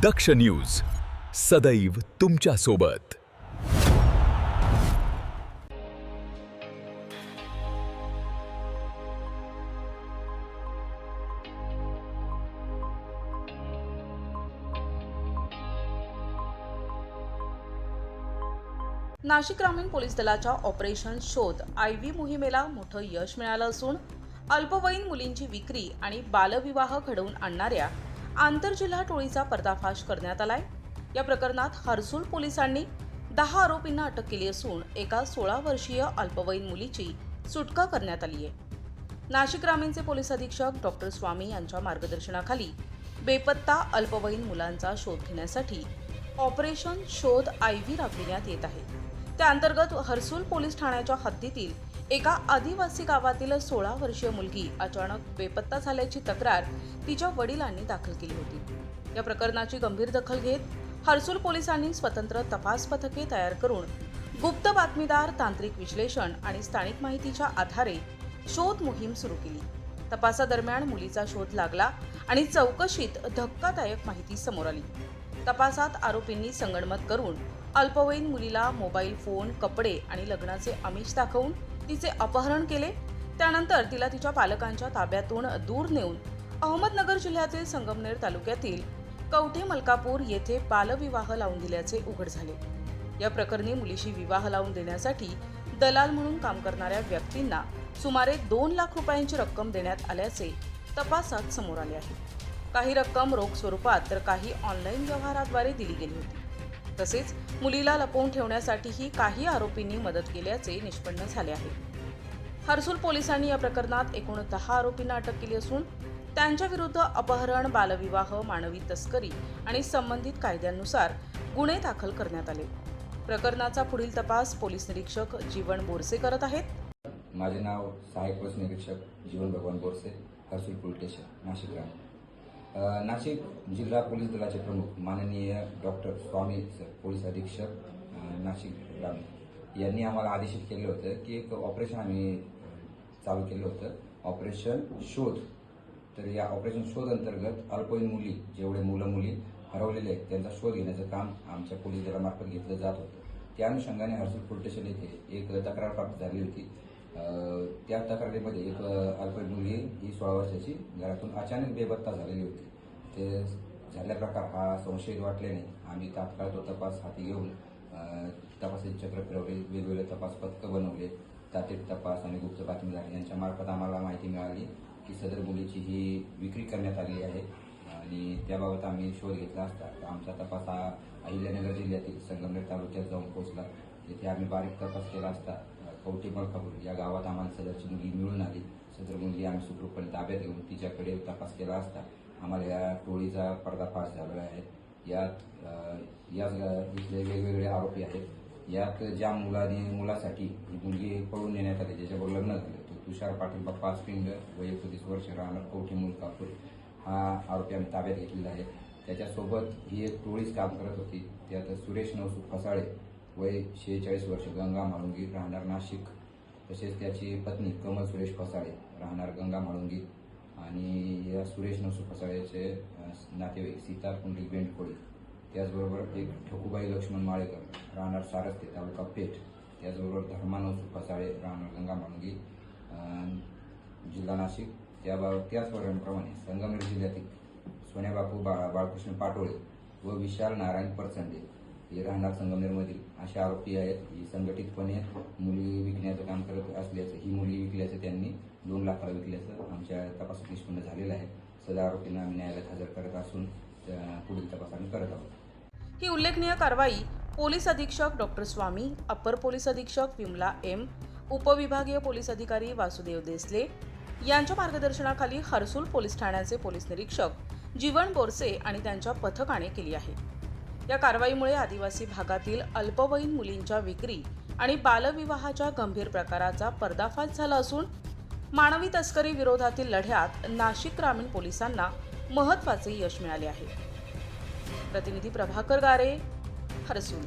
दक्ष news सदैव तुमच्या सोबत। नाशिक ग्रामीण पोलीस दलाच्या ऑपरेशन शोध IV मोहिमेला मोठं यश मिळालं असून अल्पवयीन मुलींची विक्री आणि बालविवाह घडवून आणणाऱ्या आंतरजिल्हा टोळीचा पर्दाफाश करण्यात आलाय। या प्रकरणात हर्सूल पोलिसांनी 10 आरोपींना अटक केली असून एका 16 वर्षीय अल्पवयीन मुलीची सुटका करण्यात आली आहे। नाशिक ग्रामीणचे पोलीस अधीक्षक डॉक्टर स्वामी यांच्या मार्गदर्शनाखाली बेपत्ता अल्पवयीन मुलांचा शोध घेण्यासाठी ऑपरेशन शोध IV राबविण्यात येत आहे। त्या अंतर्गत हर्सूल पोलीस ठाण्याच्या हद्दीतील एका आदिवासी गावातील 16 वर्षीय मुलगी अचानक बेपत्ता झाल्याची तक्रार तिच्या वडिलांनी दाखल केली होती। या प्रकरणाची गंभीर दखल घेत हर्सूल पोलिसांनी स्वतंत्र तपास पथके तयार करून गुप्त बातमीदार, तांत्रिक विश्लेषण आणि स्थानिक माहितीच्या आधारे शोध मोहीम सुरू केली। तपासादरम्यान मुलीचा शोध लागला आणि चौकशीत धक्कादायक माहिती समोर आली। तपासात आरोपींनी संगनमत करून अल्पवयीन मुलीला मोबाईल फोन, कपडे आणि लग्नाचे आमिष दाखवून तिचे अपहरण केले। त्यानंतर तिला तिच्या पालकांच्या ताब्यातून दूर नेऊन अहमदनगर जिल्ह्यातील संगमनेर तालुक्यातील कवठे मलकापूर येथे बालविवाह लावून दिल्याचे उघड झाले। या प्रकरणी मुलीशी विवाह लावून देण्यासाठी दलाल म्हणून काम करणाऱ्या व्यक्तींना सुमारे 2 लाख रुपयांची रक्कम देण्यात आल्याचे तपासात समोर आले आहे। काही रक्कम रोख स्वरूपात तर काही ऑनलाईन व्यवहाराद्वारे दिली गेली होती। तसेच मुलीला लपवून ठेवण्यासाठीही काही आरोपींनी मदत केल्याचे निष्पन्न झाले आहे। हर्सूल पोलिसांनी या प्रकरणात एकूण 10 आरोपींना अटक केली असून त्यांच्या विरुद्ध अपहरण, बालविवाह, मानवी तस्करी आणि संबंधित कायद्यांनुसार गुन्हे दाखल करण्यात आले। प्रकरणाचा पुढील तपास पोलीस निरीक्षक जीवन बोरसे करत आहेत। माझे नाव सहाय्यक पोलीस निरीक्षक जीवन भगवान बोरसे, हर्सूल पोलीस स्टेशन, नाशिक ग्रामीण। नाशिक जिल्हा पोलीस दलाचे प्रमुख माननीय डॉक्टर स्वामी सर, पोलीस अधीक्षक नाशिक ग्रामीण यांनी आम्हाला आदेशित केलं होतं की एक ऑपरेशन आम्ही चालू केलं होतं, ऑपरेशन शोध। तर या ऑपरेशन शोध अंतर्गत अल्पवयीन मुली, जेवढे मुली हरवलेले आहेत त्यांचा शोध घेण्याचं काम आमच्या पोलीस दलामार्फत घेतलं जात होतं। त्या अनुषंगाने हर्सूल पोलीस स्टेशन येथे एक तक्रार प्राप्त झाली होती। त्या तक्रारीमध्ये एक अल्पवयीन मुलगी ही 16 वर्षाची घरातून अचानक बेपत्ता झालेली होती। ते झाल्या प्रकार हा संशयित वाटल्याने आम्ही तात्काळ तो तपास हाती घेऊन तपासाचे चक्र फिरवले, वेगवेगळे तपास पथकं बनवले, तांत्रिक तपास आणि गुप्त बातमीदार यांच्या मार्फत आम्हाला माहिती मिळाली की सदर मुलीची ही विक्री करण्यात आली आहे आणि त्याबाबत आम्ही शोध घेतला असता आमचा तपास हा अहिल्यानगर जिल्ह्यातील संगमनेर तालुक्यात जाऊन पोहोचला। तिथे आम्ही बारीक तपास केला असता कवठे मलकापूर या गावात आम्हाला सदरची मुलगी मिळून आली। सदर मुलगी आम्ही सुखरूपपणे ताब्यात घेऊन तिच्याकडे तपास केला असता आम्हाला या टोळीचा पर्दाफाश झालेला आहे। यात इथले वेगवेगळे आरोपी आहेत। यात ज्या मुलासाठी ही मुलगी पळून नेण्यात आली, ज्याच्याबरोबर लग्न झाले, तो तुषार पाटील बाप्पा पिंग, वय 31 वर्ष, राहणार कवठे मलकापूर, हा आरोपी आम्ही ताब्यात घेतलेला आहे। त्याच्यासोबत ही एक टोळीच काम करत होती। त्यात सुरेश नवसू फसाळे, वय 46 वर्ष, गंगा म्हाळुंगी, राहणार नाशिक, तसेच त्याची पत्नी कमल सुरेश फसाळे, राहणार गंगा म्हाळुंगी, आणि या सुरेश नवसू फसाळेचे नातेवाईक सीता कुंडली बेंडकोळी, त्याचबरोबर एक ठकूबाई लक्ष्मण माळेकर, राहणार सारस्ते, तालुका पेठ, त्याचबरोबर धर्मा नवसू फसाळे, राहणार गंगा म्हाळुंगी, जिल्हा नाशिक। त्याचप्रमाणे संगमनेर जिल्ह्यातील सोन्याबापू बाळकृष्ण पाटोळे व विशाल नारायण परचंडे हे राहणार संगमनेरमधील असे आरोपी आहेत। ही संघटितपणे मुली विकण्याचं काम करत असल्याचं, ही मुली विकल्याचं त्यांनी 2 लाखाला विकल्याचं आमच्या तपासात निष्पन्न झालेलं आहे। सदर आरोपींना आम्ही न्यायालयात हजर करत असून पुढील तपास आम्ही करत आहोत। ही उल्लेखनीय कारवाई पोलीस अधीक्षक डॉक्टर स्वामी, अप्पर पोलीस अधीक्षक विमला M, उपविभागीय पोलीस अधिकारी वासुदेव देसले यांच्या मार्गदर्शनाखाली हर्सूल पोलीस ठाण्याचे पोलीस निरीक्षक जीवन बोरसे आणि त्यांच्या पथकाने केली आहे। या कारवाईमुळे आदिवासी भागातील अल्पवयीन मुलींच्या विक्री आणि बालविवाहाच्या गंभीर प्रकाराचा पर्दाफाश झाला असून मानवी तस्करी विरोधातील लढ्यात नाशिक ग्रामीण पोलिसांना महत्त्वाचे यश मिळाले आहे। प्रतिनिधी प्रभाकर गारे, हर्सूल।